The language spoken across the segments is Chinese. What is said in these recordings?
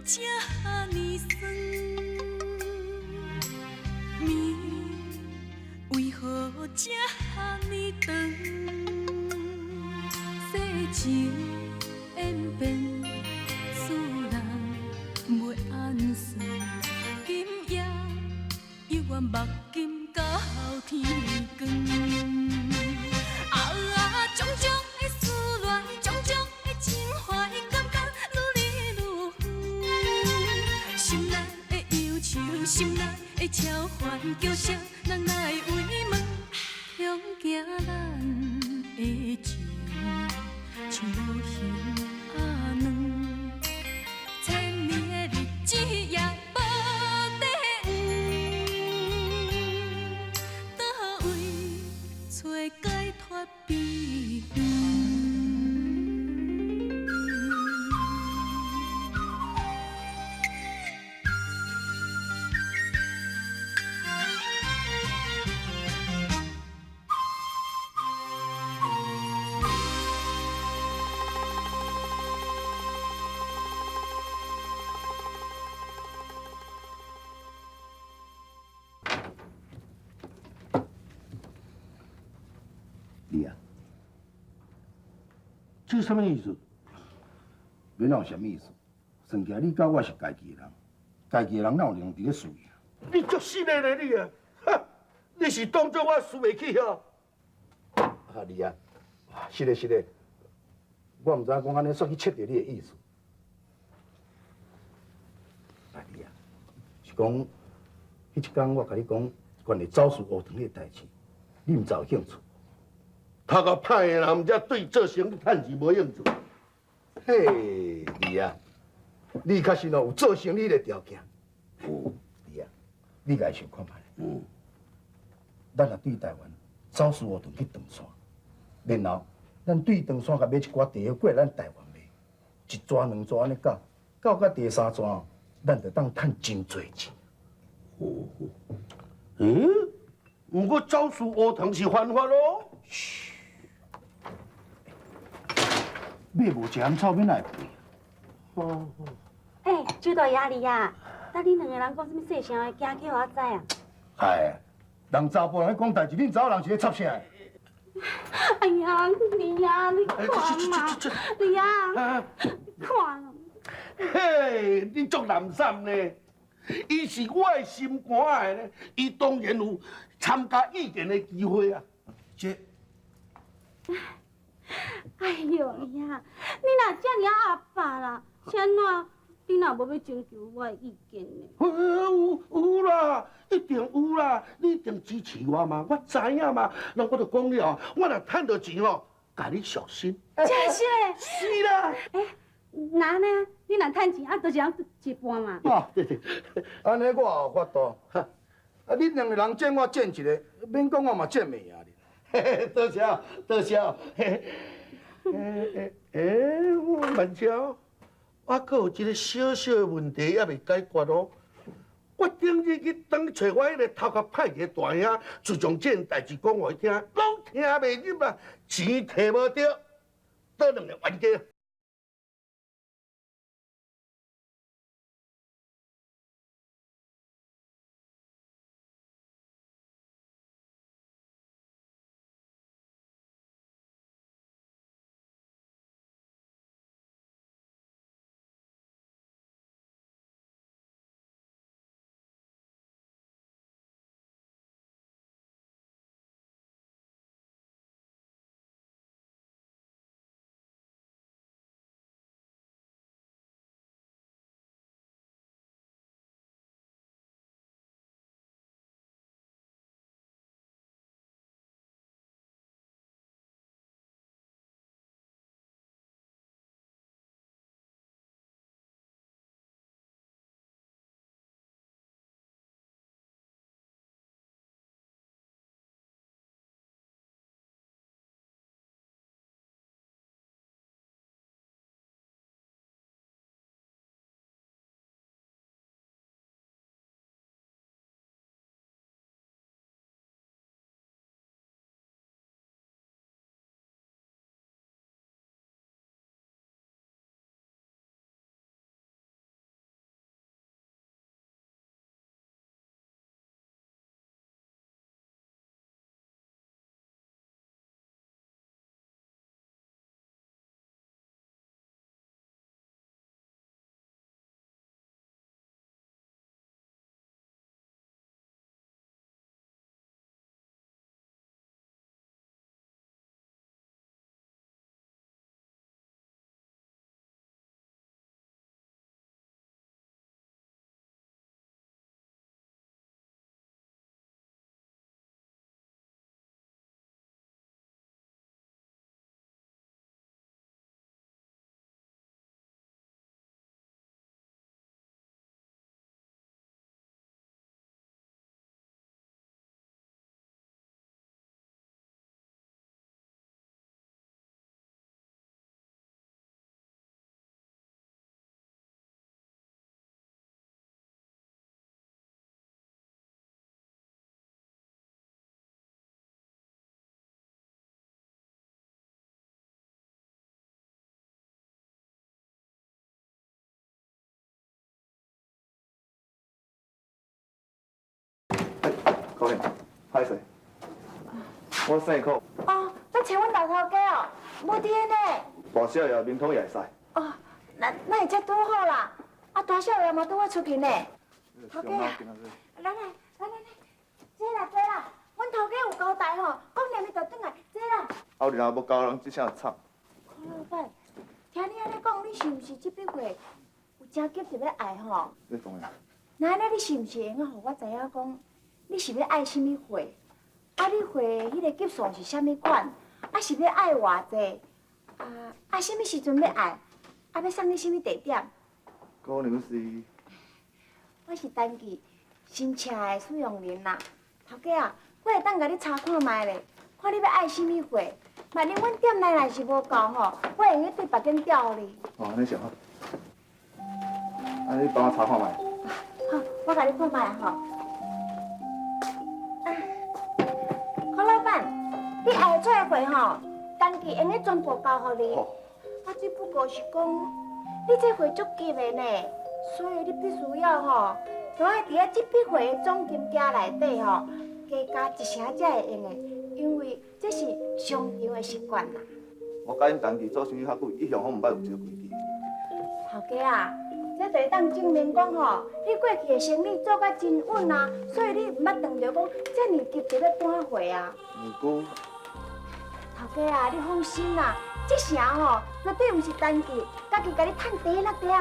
这呢酸？面为何这呢长？世情演变，使人袂安顺。今夜犹原目镜到天光。种种的思恋，种种的情怀，感觉愈来愈远。心内的忧愁，心内的超凡，叫啥人来慰问？恐惊咱的情像无形仔卵，千年的日子也无地圆，倒位找解脱避远？你啊，这什么意思？免有什么意思？算起来你甲我是家己的人，家己的人哪有量伫咧输赢？你足失礼咧你啊！哈，你是当作我输袂起哦？啊你啊，是咧是咧，我唔知影讲安尼煞去切着你的意思。啊你啊，是讲，迄一天我甲你讲关于走私乌糖的代志，你唔知有兴趣？读个歹的人，唔则对做生意趁钱无兴趣。嘿，你啊，你确实有做生意的条件。有，你啊，你家想看觅。咱若对台湾走私乌糖去长山，然后咱对长山甲买一寡地过来咱台湾卖，一抓两抓安尼搞，到第三抓，咱就当趁真侪钱。不过走私乌糖是犯法咯。嘘。买无一项草，免来赔。哦。周大爷你啊，等恁两个人讲什么细声的，惊叫我知啊。哎，人查甫人咧讲代志，恁查某人是咧插啥？哎呀，你呀，你看嘛，你呀，看。嘿，你足难产呢！伊是我的心肝的呢，伊当然有参加意见的机会啊。这。哎呦你啊，你若这尔阿爸啦，是安怎？你若无要征求我的意见呢？有啦，一定有啦！你一定支持我嘛，我知影嘛。那我就讲了，我若趁到钱哦，甲你小心。真是嘞。是啦。那呢？你若趁钱，就是通一半嘛。对，安尼我有法度。恁两个人见我见一个，免讲我嘛见面啊！多谢，多谢。慢瞧，我阁有一个小小的问题还未解决哦。我顶日去当找我迄个头壳歹个大兄，就将这件代志讲互伊听，拢听袂入啊，钱摕无着，倒两个冤家。可怜，歹势，我生苦，哦，要找阮老头家哦，无伫呢。大小爷面统也会使。哦，那会遮拄好啦。啊，大小爷嘛拄好出去呢。头家啊，来，坐啦，阮头家有交代吼，讲念伊就转来，坐啦。后日若无交人，这声惨。柯老板，听你安尼讲，你是毋是这笔货有真急着要爱吼？你当然，那安尼你是毋是会用互我知影讲，你是要爱什么货？啊，你货迄个级数是啥物款？啊，是要爱偌济？什么时阵要爱？要送你什么地点？可能是我是单机新车的使用人啦。头家啊，我会当甲你查看卖咧，看你要爱什么货。万一阮店内若是无够吼，我会用去对别间调互你。哦，安尼上好。你帮我查看卖。好，我甲你看卖吼。柯老板，你爱做的货吼，单机用去全部交互你。好。只不过是讲，你这货足急的呢，所以你必须要吼，就爱伫这笔货的总金额内底吼，加一成才会用的，因为这是商场的习惯啦。我甲因同期做生意较久，一向好毋捌有这个规矩。头家啊，这就会当证明讲吼，你过去的生意做甲真稳啊，所以你毋捌当着讲这么急着要搬货啊。毋过，头家啊，你放心啦。这声吼，绝对毋是单机，家己甲你趁第一内底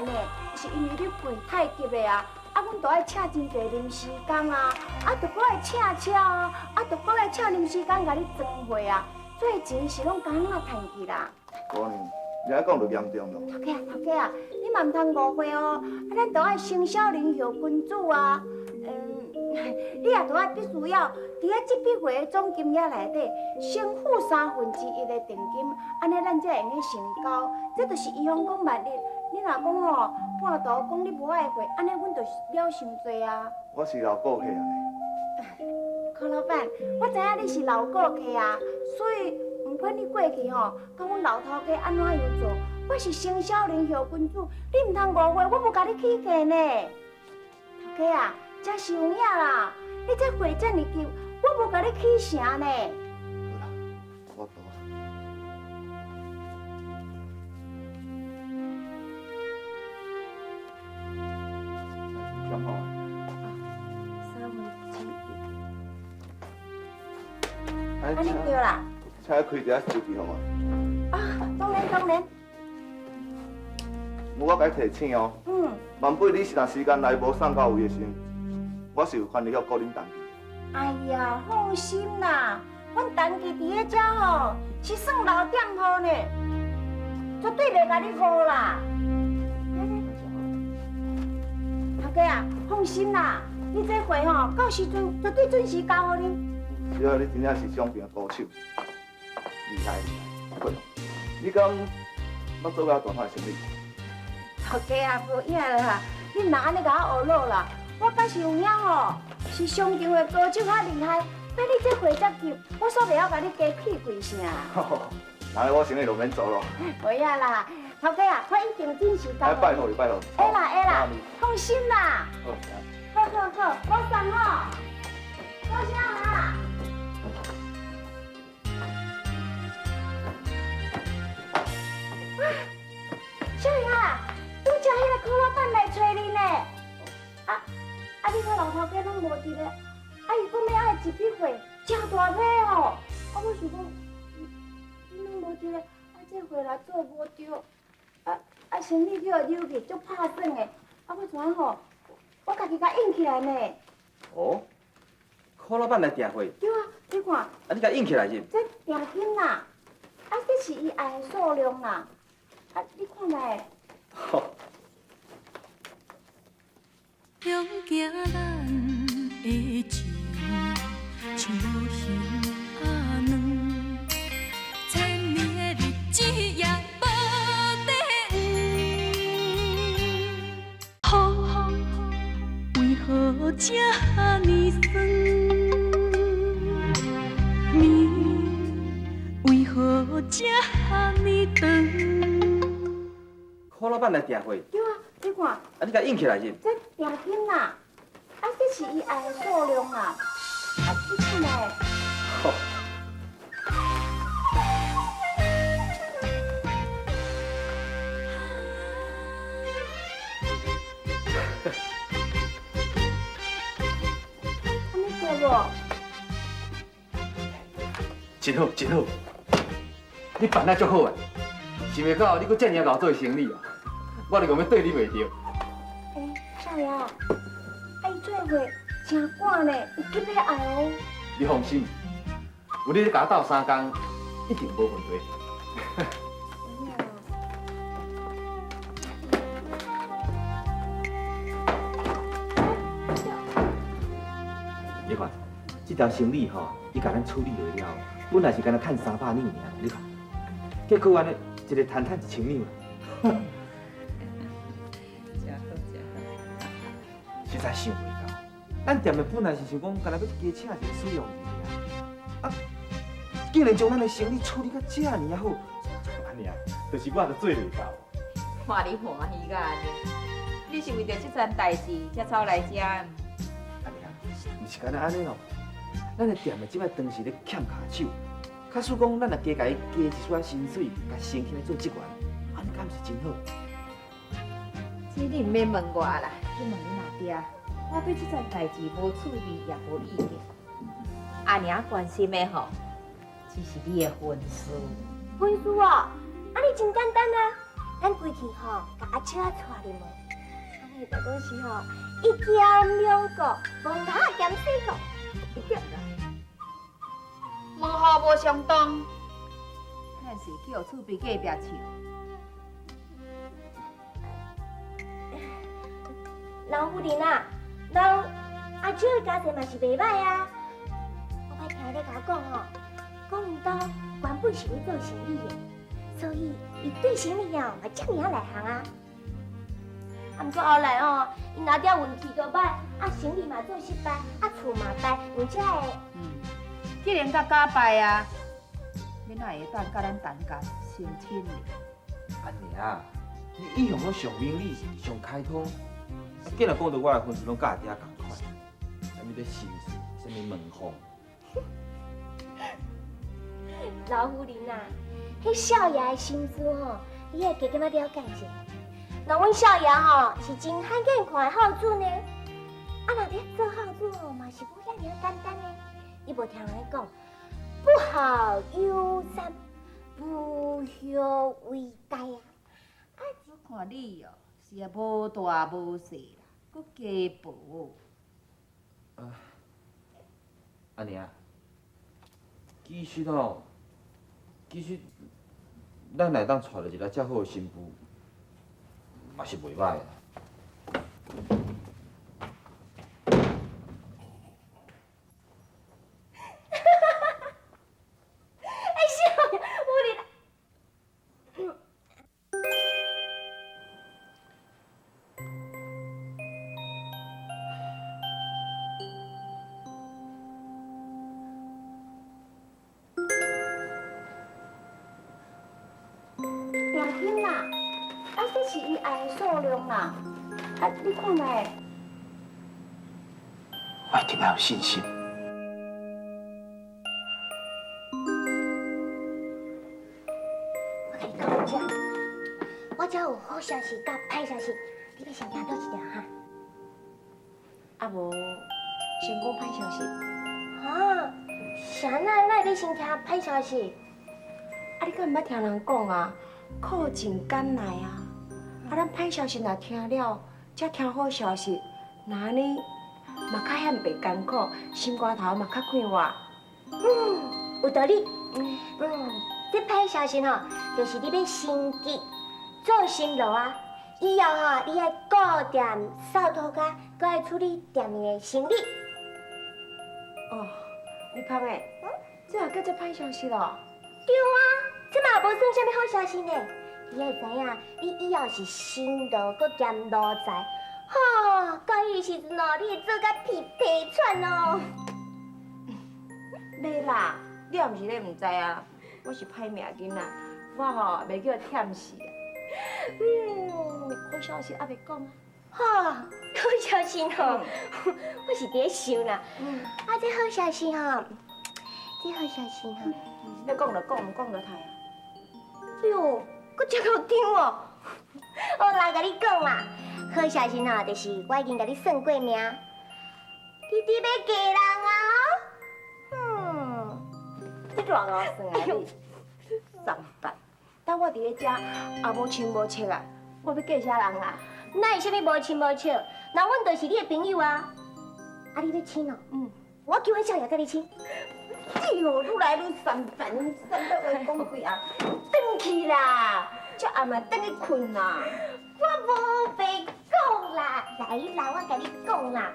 呢，是因为你货太急的啊，阮都爱请真侪临时工啊，就搁爱请车啊，就搁爱请临时工甲你装货啊，做钱是拢刚啊趁去啦。可能你爱讲就严重咯。头家啊，你嘛毋通误会哦，咱都爱生小人后君子啊，你也都爱必须要伫这笔货的总金额内底，先付1/3的定金，安尼咱才会用成交。这就是预防讲万一你若讲吼半途讲你无爱货，安尼阮就是了伤济啊。我是老顾客安尼。柯老板，我知影你是老顾客啊，所以毋管你过去吼，甲阮老头家安怎样做，我是生小人后君子，你毋通误会，我无甲你起价呢。头家啊！真是有影啦！你这货这么急，我无甲你起成呢。好啦，我懂啊。讲好啊。安尼对啦。请开一下手机好吗？当然。我甲你提醒哦。万不你是若时间内无送到位的时候，我是有权利要告恁同期。哎呀，放心啦，阮同期伫遐遮吼是算老店铺呢，绝对袂甲你误啦。头家啊，放心啦，你这货吼到时阵绝对准时交互你。只要你真正是商品的高手，厉害！对，你讲我做了大摊生意？头家啊，无影啦，你若安尼甲我学落啦，我假是有影吼，是商场的高手较厉害。那你这货遮急，我煞袂晓甲你加起几声。那我生意就免做咯。无影啦，头家啊，我一定准时交。拜托你，拜托。会啦，放心啦。好，好，我送吼，多谢啦。小玲啊，拄则迄个柯老板来找你呢。你个老头家拢无伫咧，伊讲要爱一笔货，真大批吼。我想讲，你拢无伫咧，这货若做无着，生意叫扭去，足拍算的。我怎吼，我家己甲印起来呢。哦，柯老板来订货。对啊，你看。你甲印起来是？这订金啦，这是伊爱的数量啦。你看卖。好。向行咱的情，像无形阿软，千年的日子也无得雨。为何这呢酸？面为何这呢长？柯老板来订货。对啊，你看。你甲印起来是？这订金啦，这是伊爱的数量啦。你看嘞，吼，安尼对无？真好真好，你办得足好啊！想袂到你搁遮尔老做生意哦，我就讲要对你袂着。少爷，伊做伙真赶呢，有急要爱哦。你放心，有你咧甲我斗3工，一定无问题。你看，这条生意吼，伊甲咱处理落了，本来是干那趁300两尔，你看，结果安尼一个摊1000两。真好真好。实在想袂到，咱店的本来是想讲，干那要加请一个使用者啊，竟然将咱的生意处理到遮尔好，安尼啊，就是我都做袂到。看你欢喜个安尼，你是为着这件代志才走来遮？安尼啊，毋是干那安尼咯，咱的店的即摆当时咧欠骹手，假使讲咱若加甲伊加一撮薪水，甲升起来做职员，安尼敢毋是真好？这你毋免问我啦，去问你阿爹。我对这件代志无趣味也无意见。阿娘关心的吼，只是你的婚事。婚事哦，啊你真简单啊，咱规去吼，甲阿秋仔带入门，安尼就讲是吼，一兼两顾，房头兼四顾，对不啦？门户无相当，但是叫厝边隔壁厝。老夫人啊，咱阿秋的家世嘛是袂歹啊。我歹听你甲我讲吼，讲因兜原本是咧做生意的，所以伊对生意哦嘛遮尔内行啊。啊，毋过后来哦，因阿爹运气就歹，啊生意嘛做失败，啊厝嘛败，而且会既然甲假拜啊，你哪会当甲咱谈家相亲呢？安尼啊，你以向拢上明理、上开通，竟然讲到我的婚事拢甲阿爹共款，什么咧心事，什么门风。老夫人啊，迄少爷的心思吼，你会加减仔了解一下。那阮少爷吼是真罕见看的孝子呢，啊，若咧做孝子吼嘛是无遐尔简单呢。你无听人讲，不好有三，不孝为大啊。我看你哦，是也无大无小啦，搁家暴。安尼啊，其实吼，咱来当娶着一个遮好的新妇，嘛是袂歹的。哎，少爷，夫人。良心啦，啊，这是伊爱的数量啦。啊，你看卖，我一定要有信心。我这有好消息甲歹消息，你要先听倒一条哈？啊无，先讲歹消息。啊，啥那要先听歹消息？啊，你敢毋捌听人讲啊？苦尽甘来啊！啊，咱歹消息若听了，才听好消息，那安尼嘛较显袂艰苦，心肝头嘛较快活。有道理。这歹消息吼，就是你要升级做新路啊！以后吼，你爱顾店扫涂骹，搁爱处理店里的生意。哦，你芳诶，这也叫做歹消息咯？对啊，这嘛无算啥物好消息呢。你会知影，你以后是新路搁兼路财，吼，到迄个时阵哦，你会做甲皮皮喘哦。袂啦，你也毋是咧毋知啊，我是歹命囡仔，我吼袂叫忝死啊。好消息还袂讲啊，好消息吼，我是伫想啦。这好消息吼，这好消息吼，要讲就讲，唔讲就歹啊。哎呦，搁真好听哦！我来甲你讲啦，好消息吼，就是我已经甲你算过命，你伫要嫁人啊！你偌高算啊你？上班，等我伫咧遮也无亲无戚啊，我要嫁啥人啊？哪会啥物无亲无戚？那阮就是你的朋友啊！啊，你要亲哦？我叫阮少爷甲你亲。哎呦，愈来愈三烦，三八话讲几啊？转去啦，这暗嘛转去困啦。我无白讲啦，来，我甲你讲啦。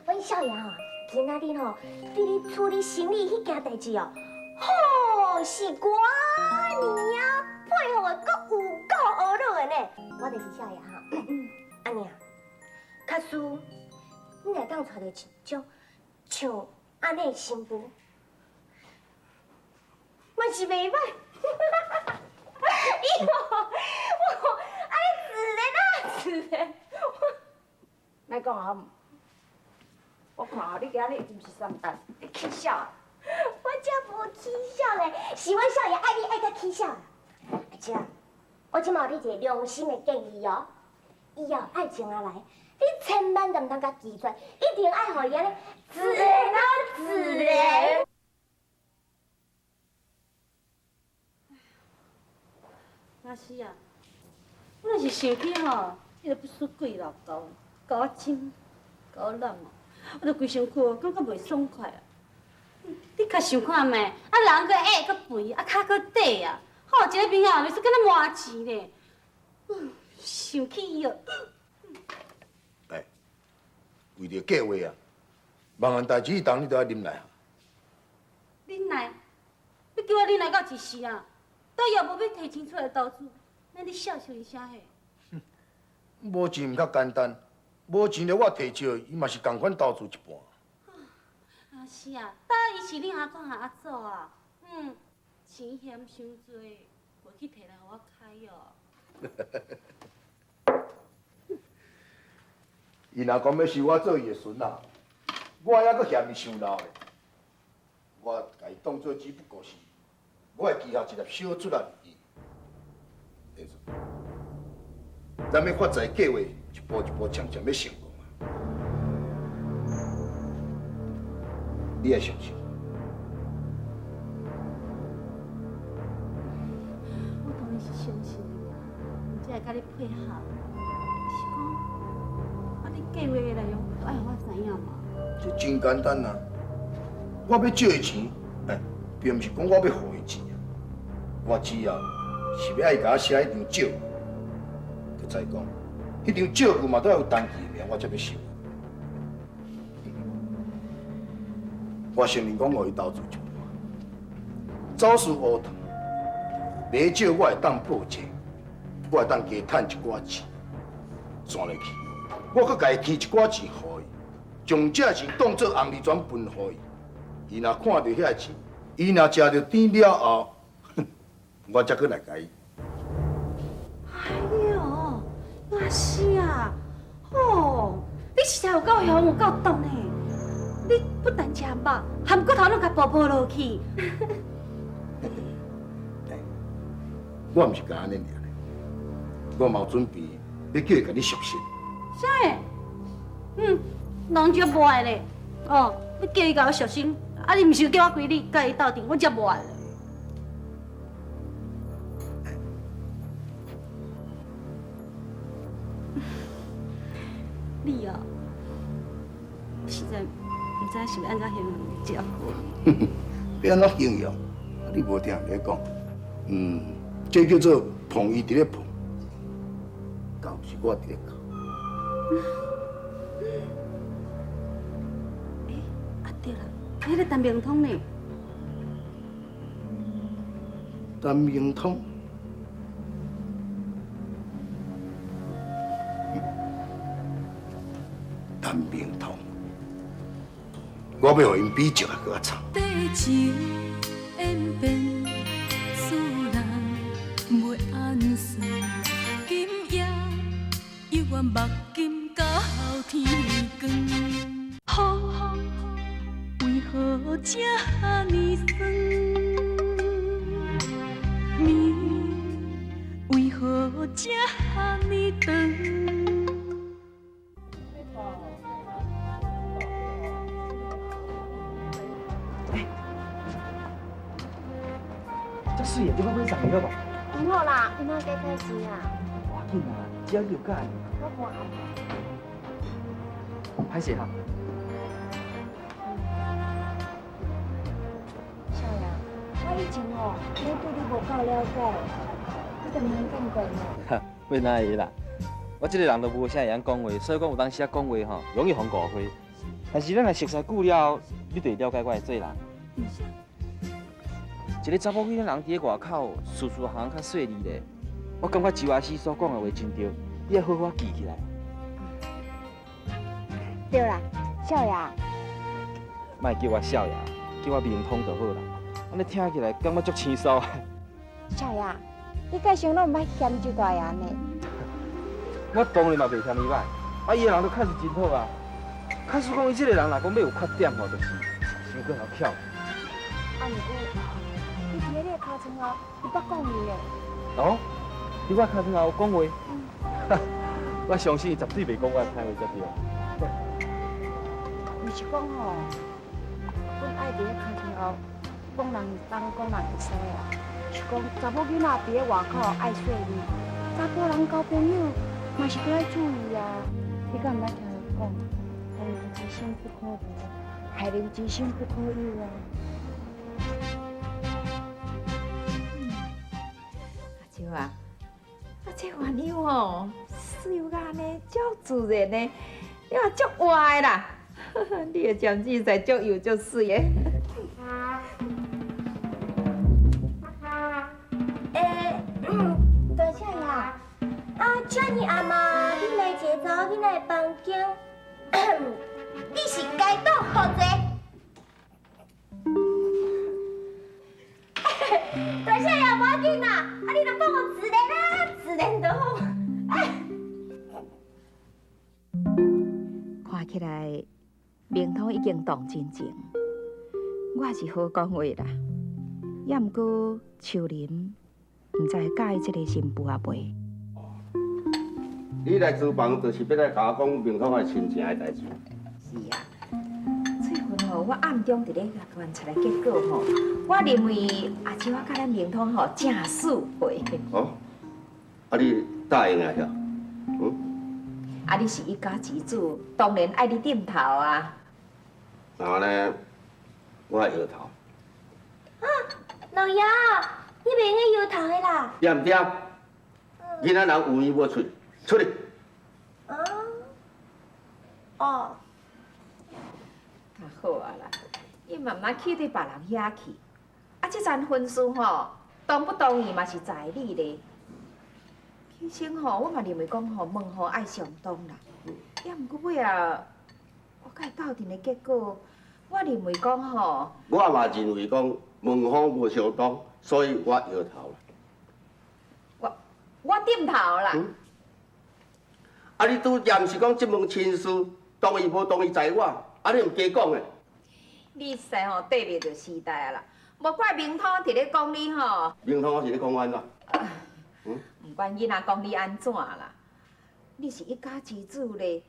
阮少爷吼，今仔日吼，伫咧处理行李迄件代志哦，好是我呢啊，配合的阁有够学落的呢。我就是少爷吼，安尼啊，假使你来当找到一种像安尼的新妇，嘛是袂歹。哎呦，安尼自然啦，莫讲啊！我看你今日毋是上班，你起笑啊！我才无起笑嘞，是阮少爷爱你爱到起笑啦。而且，我即马有你一个良心的建议哦，以后爱情啊来，你千万都唔通甲拒绝，一定爱互伊安尼自然啊自然。老师啊，我若是想起吼，迄个不输鬼老高，甲我亲，甲我冷哦，我着规身躯感觉袂爽快啊。你较想看觅，啊人搁矮搁肥，啊脚搁短啊，好一个面啊，袂说敢若麻钱呢。想起伊哦。哎，为着计划啊，茫然代志一当你都要忍耐啊。忍耐？你叫我忍耐到一时啊？到后无要提钱出来投资，那你笑笑一下嘿。无钱毋较简单，无钱了我提借，伊嘛是共款投资一半。啊是啊，当伊是恁阿公和阿祖啊，钱嫌伤多，袂去摕来互我开哦。伊若讲要收我做伊的孙仔，我还阁嫌伊伤老的，我甲伊当做只不过是我的旗下一粒小卒仔而已。弟子，咱要发财计划一步一步渐渐要成功啊！你要相信。我当然是相信你，才会甲你配合。是讲，啊，你计划的内容都爱互我知影嘛？这真简单啊！我要借伊钱，并毋是讲我要互伊钱啊，我只要是要爱甲我写迄张借，就再讲，迄张借据嘛都要有登记的名，我才要收。我承认讲互伊投资一半，走私乌糖，买借我会当报价，我会当加趁一寡钱，转落去，我搁家己添一寡钱互伊，将这钱当作红利转分互伊。伊若看到遐钱，伊若食着甜了后，我才搁来甲伊。哎呦，老师啊，哦，你实在有够凶，有够毒呢！你不但吃饱，含骨头拢甲剥剥落去。我毋是甲安尼尔咧，我嘛有准备要叫伊甲你熟悉。啥个？人就无爱咧。哦，要叫伊甲我小心，啊，你毋是叫我规日甲伊斗阵，我才无爱咧。你哦，实在毋知是要安怎形容你这好。要安怎形容？你无听人讲，这叫做碰伊伫咧碰，教是我伫咧教。啊对啦，迄个陈明通呢？陈明通，陈明通，我要互因比照来给我唱。地情演变，使人袂安顺。今夜犹原目睭遮水的，即摆买送你好无？唔好啦，今仔加开钱啊，无要紧啊，只要了解。我看。歹势哈。少爷，我以前哦，我对你无够了解，你都免见过呢。哈，为哪会啦？我这个人都无啥会晓讲话，所以讲有当时啊讲话吼，容易互误会。但是咱若熟悉久了，你就会了解我的做人。一个查某囡仔人伫咧外口，事事行较细腻咧。我感觉周阿师所讲的话真对，你要好好记起来。对啦，少爷，莫叫我少爷，叫我明通就好啦。安尼听起来感觉足轻松。少爷，你介想拢毋捌嫌周大爷呢？我当然嘛袂嫌伊歹，啊伊个人都确实真好啊。假使讲伊这个人若讲要有缺点吼，就是伤过头巧。啊，毋过，伊伫咧你的尻川后，伊捌讲伊咧。哦，伫我尻川后有讲话，我相信伊绝对袂讲我歹话才对。毋是讲吼，阮爱伫咧尻川后讲人东讲人西啊，是讲查某囡仔伫咧外口爱细腻，查甫人交朋友嘛是都爱注意啊。你敢毋捌听人讲，害人之心不可无，害人之心不可有啊。阿秋啊，这玩意吼，水有安尼，足自然的，你话足活的啦。你的针子在足油足水的。大少爷，啊，请你阿妈，你来一个查某囡仔的房间，你是该倒好济？大少爷，无要紧啦，啊，你就帮我自然啦，自然就好。看起来，明通已经动真情，我是好讲话啦。也毋过秋林，毋知介意这个新妇啊袂？你来厨房就是要来甲我讲明通的亲情的代志。是啊，这份吼，我暗中伫咧观察的结果吼，我认为阿秋啊甲咱明通吼正适配。哦，啊你答应啊？啊，你是一家之主，当然爱你点头啊。然后呢，我摇头。老爷，你袂用摇头的啦。对唔对？囡仔人有耳无喙，出去。哦，较好啊啦，伊慢慢去对别人遐去。啊，这阵婚事吼，同不同意嘛是在理咧。其实吼，我嘛认为讲吼，问候爱相当啦。也毋过尾啊，我甲伊斗阵的结果，我认为讲吼，我嘛认为讲问候无相当，所以我摇头啦。我点头啦。啊，你拄也毋是讲即门亲事，同意无同意在我，啊你毋加讲诶。你使吼对面就时代啊啦，无怪明通伫咧讲你吼。明通我是咧讲安怎？毋管囡仔讲你安怎啦，你是一家之主咧。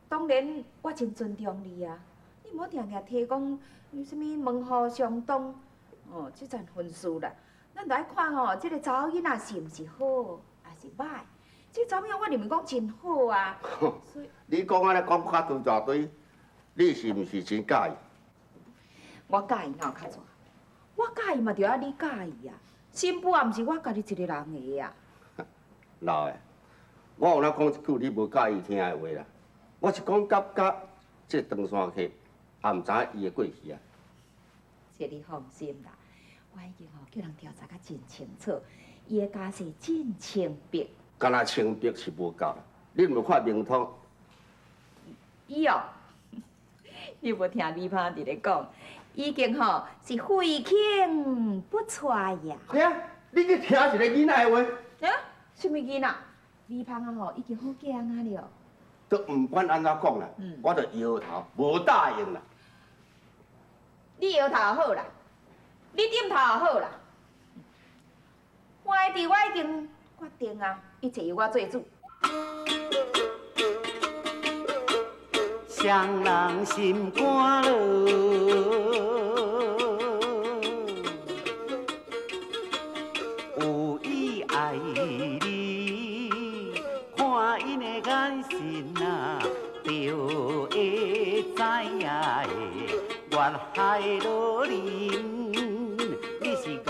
当然，我真尊重你啊。你莫定定提讲有啥物问候相当，哦，即阵婚事啦，咱着爱看吼，即个查某囡仔是毋是好，还是歹。即查某囝我认为讲真好啊。所以你讲安尼讲较多大堆，你是毋是真介意？我介意哪有较怎？我介意嘛，着要你介意啊。新妇也毋是我家己一个人的啊。老的，我有哪讲一句你无介意听的话啦？我是讲甲这长山客，也毋知影伊的过去啊。这你放心啦，我已经叫人调查甲真清楚，伊的家世真清白。敢若清白是无够啦，你毋看明通？伊哦，你无听李芳伫咧讲，已经吼是废寝不揣呀。嘿啊，你去听一个囡仔的话，啊，什么囡仔？李芳啊吼已经好惊啊了。都毋管安怎讲啦，我就摇头，无答应啦。你摇头好啦，你点头好啦。我的事我已经决定啊，一切由我做主。双人心肝落，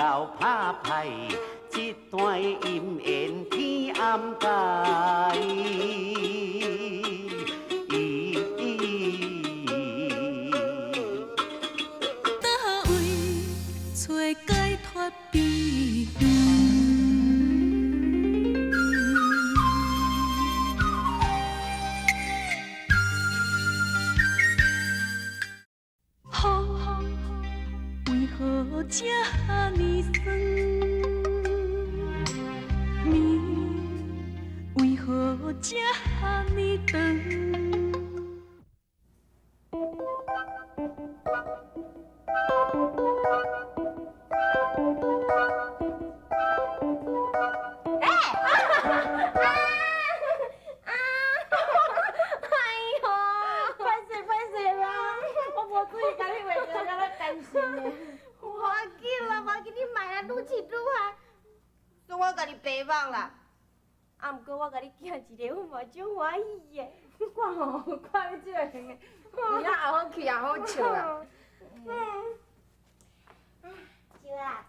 走拍派，一段姻缘天暗界。倒位找解脱秘远？为何这呢酸？暝为何这呢长？我甲你白梦啦，啊，毋过我甲你寄一个，我嘛真欢喜的。我吼看你这个型的，有影也好气也好笑啦。舅啊，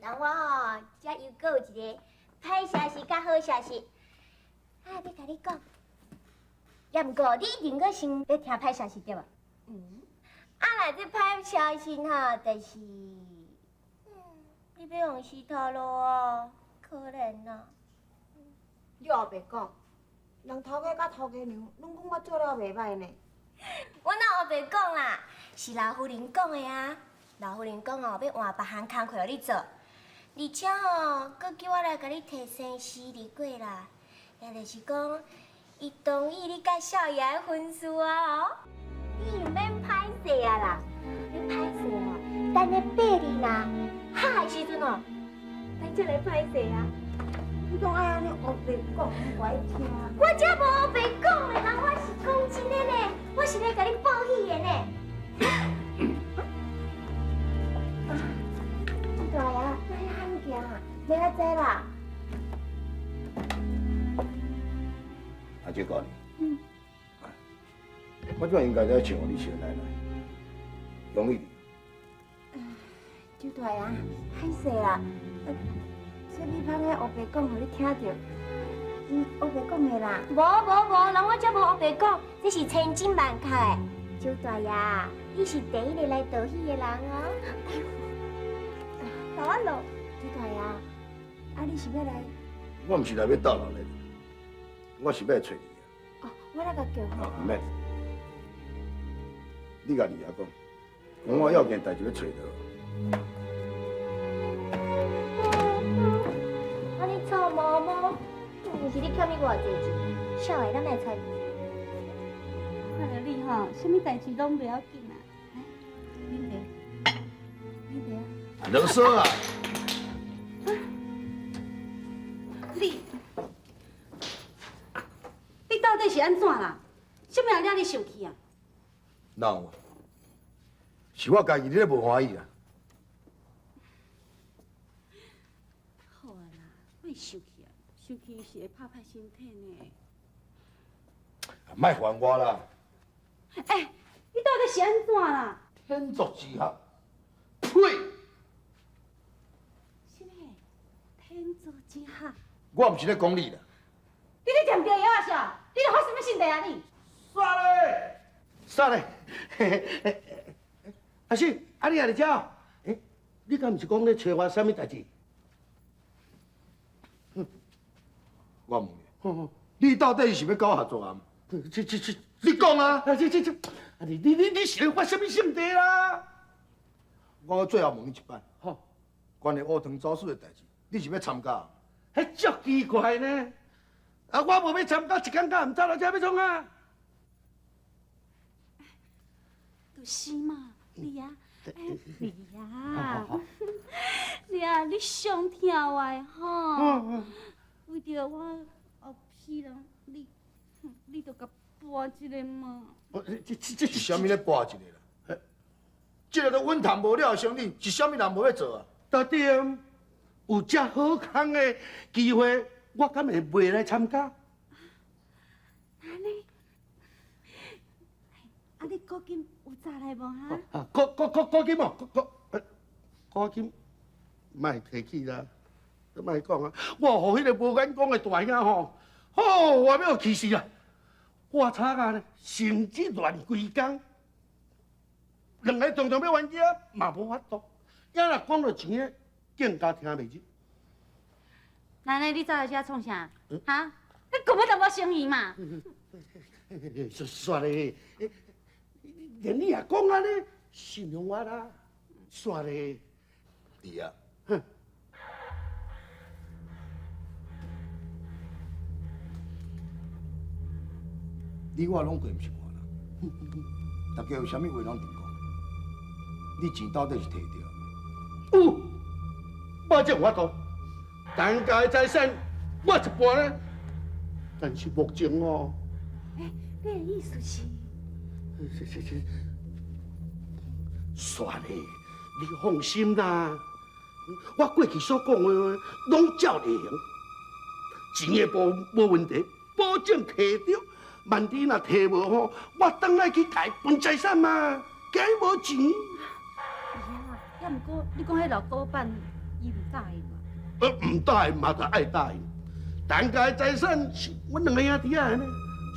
人我吼，遮又搁有一个歹消息甲好消息，要甲你讲。也毋过你一定搁先要听歹消息对无？若这歹消息吼，就是你要用石头路哦，可怜啊。你后白讲，人头家甲头家娘拢讲我做了袂歹呢。我哪后白讲啦？是老夫人讲的啊。老夫人讲哦，要换别项工课互你做，而且吼，搁叫我来甲你提生死离过啦。也就是讲，伊同意你甲少爷的婚事啊哦。你唔免歹势啊啦，你歹势哦，等咧8日啦，哈的时阵哦，咱才来歹势啊。你总爱安尼黑白讲，我爱听。我才无黑白讲的啦，我是讲真的呢，我是来甲你报喜的呢。大爷，咱去喊行啊，袂晓坐啦。阿姐讲你，我怎应该在请你小奶奶，容易哩。周大爷，歹势啦，说你芳个黑白讲，互你听着，黑白讲的啦。无，人我才无黑白讲，这是千真万确的。周大爷，你是第一个来道喜的人哦。走啊咯，周大爷，啊你是要来？我毋是来要斗落来，我是要来找你的。哦，我来甲叫吼。唔免，你甲二爷讲，讲我要件代志要找到。啊你臭毛毛，毋是你欠你偌济钱，少爷咱来找。看到你吼，什么代志拢袂要紧啊。恁茶，恁茶啊。啰嗦啊！你到底是安怎啦？什么人惹你生气啊？哪有啊？是我家己咧无欢喜啊！好啊啦，莫生气啊，生气是会拍身体呢。莫烦我啦！哎，你到底是安怎啦？天作之合，呸！什么？天作之合？我毋是咧讲你啦。你咧占着药啊啥？你咧发什么心地啊你？啥嘞？阿叔，啊你也伫遮哦？你敢毋是讲咧找我啥物代志？我问你，你到底是要跟我合作啊？你讲啊！你是咧发什么心地啦？我最后问你一摆，吼，关于乌藤走私的代志，你是要参加？迄足奇怪呢！啊，我无要参加，一天甲唔走来遮要创啊？就是嘛，你啊，你啊，你啊，你上听话吼。为着我后批人，你着甲搬一个嘛。这是啥物咧搬一个啦？这个都稳谈无了的生意，是啥物人无要做啊？到底有遮好康的机会，我敢会袂来参加？安尼，啊，你古金有早来无哈？古金哦，古金，莫提起啦，都莫讲啊！我互迄个无眼光的大兄吼，我要气死啊！我吵啊呢，成绩乱规工，两个常常要冤家嘛无法度，要若讲到钱，更加听袂入。奶奶，你走来遮创啥？哈？你根本就无生意嘛！算咧，连你也讲安尼，信用我啦，算咧。弟啊，哼，你我拢过唔是我啦。大家有啥物话拢直讲。你钱到底是摕着？有，我这有法度，大家的财产我一半咧，但是目前哦。你的意思是？算咧，你放心啦，我过去所讲的话，拢照会行。钱的无问题，保证摕着。万一若摕无吼，我转来去改分财产嘛，假无钱。也毋过你讲迄老古板，伊唔答应嘛？唔答应嘛，就爱答应。大家的财产是阮两个兄弟啊，呢，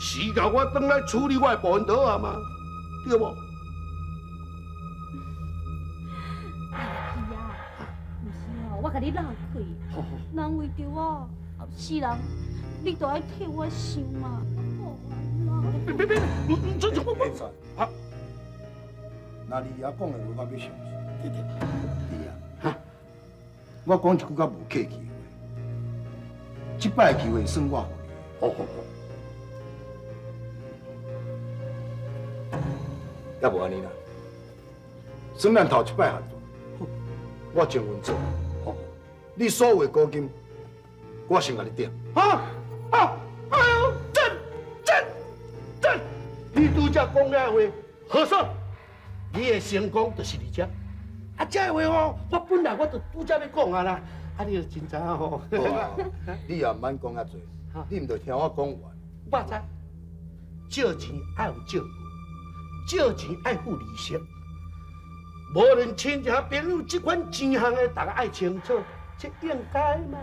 时到我转来处理我的部分就好嘛，对无？毋是哦，我甲你闹开，人为着我后世人，你都爱替我想嘛。别，这别算。啊，那你阿讲的话，我要相信。弟啊，我讲一句较无客气的话，这摆的机会算我互你。好。要不安尼啦，算咱头一摆合作，我尽阮做。好，你所有的股金，我先甲你顶。哎呦，真！你拄则讲遐话，好说，你的成功就是你遮。啊，这话吼，我本来我就拄则要讲啊啦，你就真知影吼。好啊，你也毋免讲遐多，你毋着听我讲完。我知，借钱爱有借据，借钱爱付利息。无论亲戚朋友这款钱项的，大家爱清楚，这应该嘛。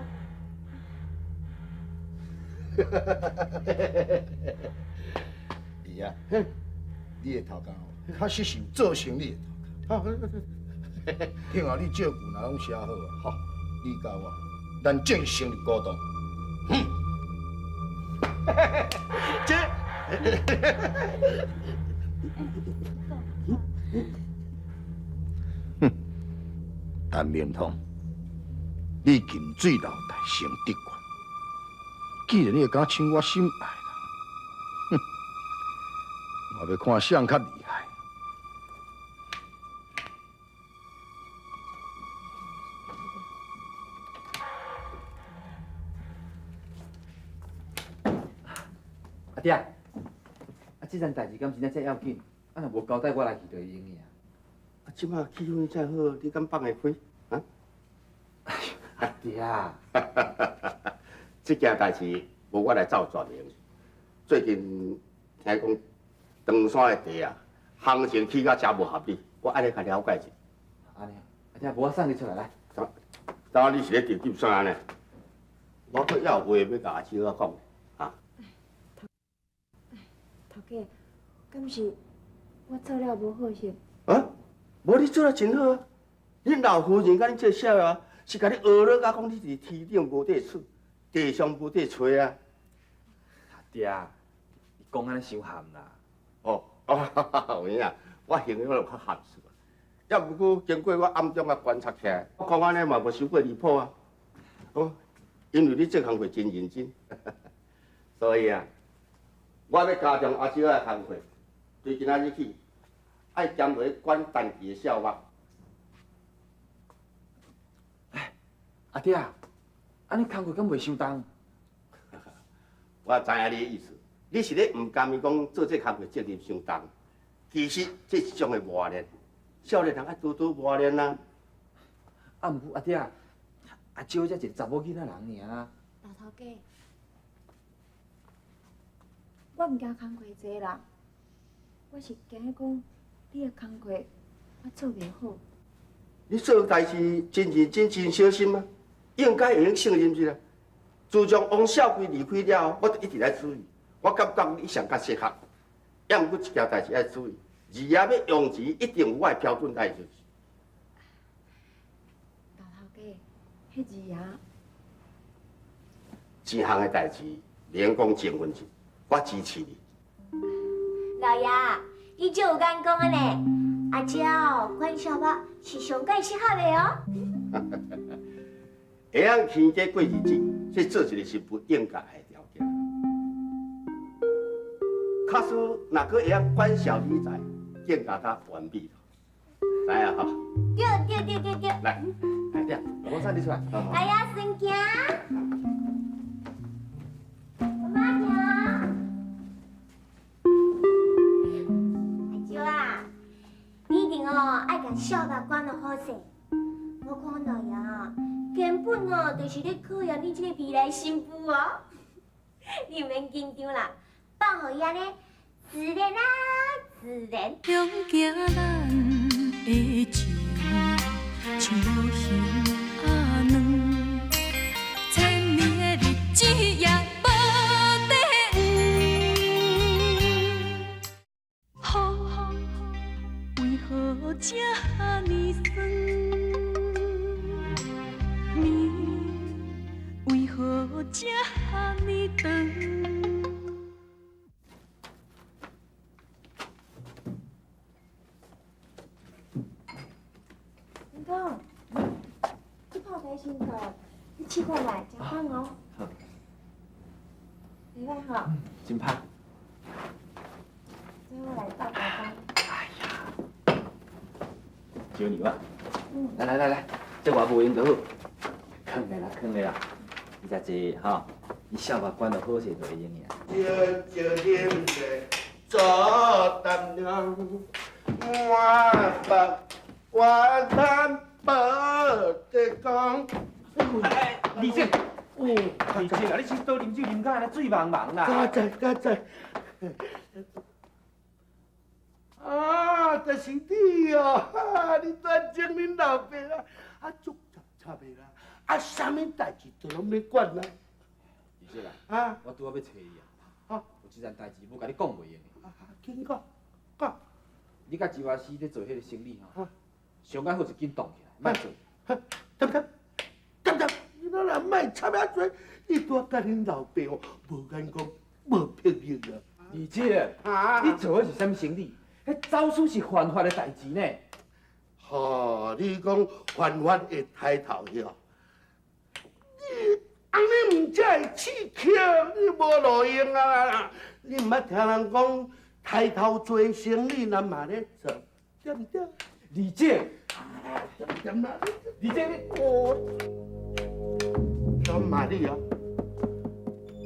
弟啊，你的头家哦，确实是有做生意的头家。听后你借据若拢写好啊，吼，你教我，咱正式成立股东。这。陈明通，你近水楼台先得悬。既然你会敢抢我心爱啦，我要看谁较厉害。阿爹，这件代志敢真正遮要紧？若无交代我来去就会用去啊。即马气氛真好，你敢放会开？啊？阿爹，这件代志无我来走全名。最近听讲长山的地啊，行情起甲真无合理，我爱你甲了解一下。安尼，阿爹，无我送你出来来。当你是咧直接啥呢？我佫要有话要甲阿姊仔讲。头家，敢是我做了无好势？啊？无你做得真好啊！恁老夫人甲你介绍啊，是甲你学了，甲讲你伫天顶无地处，地上无地吹啊。阿爹，你讲安尼伤含啦。有影啊，我形容就较含蓄啊。要不过经过我暗中啊观察起来，我讲安尼嘛无伤过离谱啊。因为你这工课真认真，所以啊，我要加强阿姊仔的工课，对今仔日起。爱兼落去管单期的小目。阿爹，安尼工课敢袂伤重？我知影你的意思，你是咧唔甘伊讲做这工课责任伤重，其实这是一种的磨练，少年人爱多多磨练啦。啊，毋过阿爹，阿蕉才一查某囡仔人尔。老头家，我毋惊工课多啦，我是惊讲你的工课我做袂好。你做代志真认真、真小心吗？应该会用信任是啦。自从王少贵离开了后，我就一直来注意。我感觉你上较适合，要毋过一件代志要注意，二爷要用钱一定有我的标准来就是。大头家，迄二爷，钱项的代志，免讲千分之，我支持你。老爷，你就有眼光的呢。阿姐哦，关小爸是上介适合的哦。会晓天家过日子，这做一个媳妇应该的条件。假使若个会晓管小理财，更加较完美了。来啊哈！对。来，来点，我送你出来。来呀，先行。妈妈行。阿舅啊，你一定哦爱甲小爸管得好势。我看老爷啊，根本哦就是咧考验你这个未来媳妇哦。你唔免紧张啦，放互伊安尼自然啊，自然。向行咱的情，像无形阿软，千年的日子也无地远。雨为何这呢酸？暝为何这呢长？公，你泡开心头，你试看来，真棒哦。好，礼拜好，真歹。最后来倒茶单。哎呀，招你吧。来，这我无用就好。囥的啦，你才坐哈，你小爸管得好势就会用呀。朝饮的做淡凉，满腹我淡薄的讲。李姐，李姐啊，你先倒啉酒啉到安尼水茫茫啦。加在。啊，就是你哦！你专情恁老爸啊，足插的啦，啥物代志都拢要管啦。李姐啦，啊，我拄好要找你啊，有一件代志要甲你讲袂用的。紧讲。你甲吉华西咧做迄个生意吼，上解好是紧动起来，莫做。得，你哪能莫插遐多？你多甲恁老爸哦，无眼光，无魄力啊！李姐，你做的是啥物生意？迄走私是犯法的代志呢。你讲犯法会抬头哟？你安尼唔才会刺激，你无路用啊！你毋捌听人讲抬头做生意，咱嘛咧做，对唔对？李姐，点啦？李姐你拢骂你啊！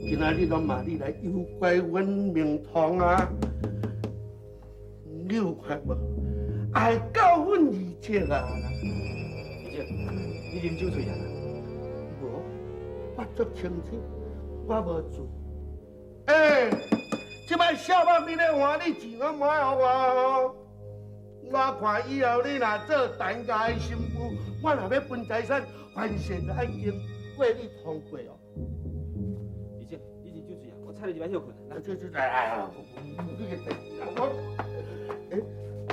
今仔日拢骂你来诱拐阮明堂啊！你有看无？爱教阮二姐啊！李姐，你啉酒醉啊？无，我足清楚，我无做。即摆小爸你咧换你钱，我买互我哦。我看以后你若做陈家的媳妇，我若要分财产，凡事就爱经过你通过哦。李姐，你啉酒醉啊？我带你入来休困。来，你个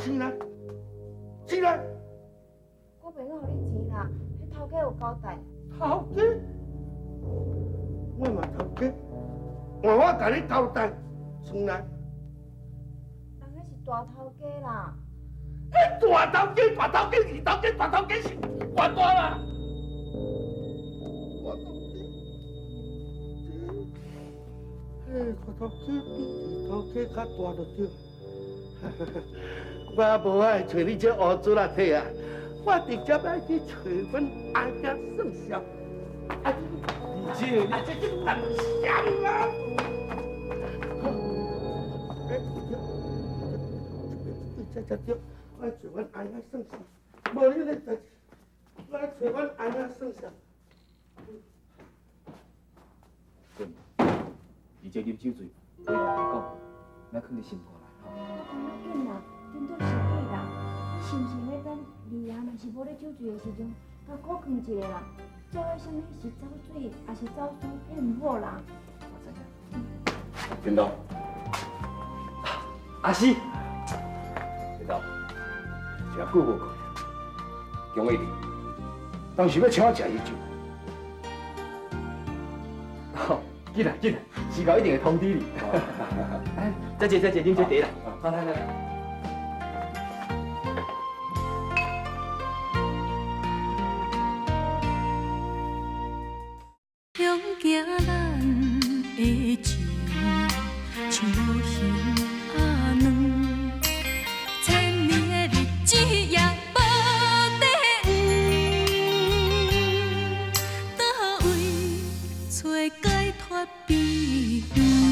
钱来，我袂用你钱啦，迄头家有交代。头家，我嘛头家，换我甲你交代，算来。人迄是大头家啦。大头家、二头家、大头家是我大啦。大头家比二头家较大就对。我无爱找你这乌子啦体啊，我直接爱去找阮阿爷算账。李姐，这就很香啊！这，我找阮阿爷算账，无你咧代志，我找阮阿爷算账。李姐啉酒醉，话话讲，莫放伫心肝内吼。我紧啦，顶多生气啦。是毋是迄等二阿若是无咧酒醉的时阵，甲我劝一个啦？做伙什么是走水，还是走私骗某啦？我知影。领导，阿西，领导，诚久无看，姜伟弟，当时要请我食迄酒。好，紧来紧来，时间一定会通知你。哎，再坐，啉这茶啦。好，来。向行咱的情，像无形阿软，千年的日子也无地黄，倒位找解脱避远？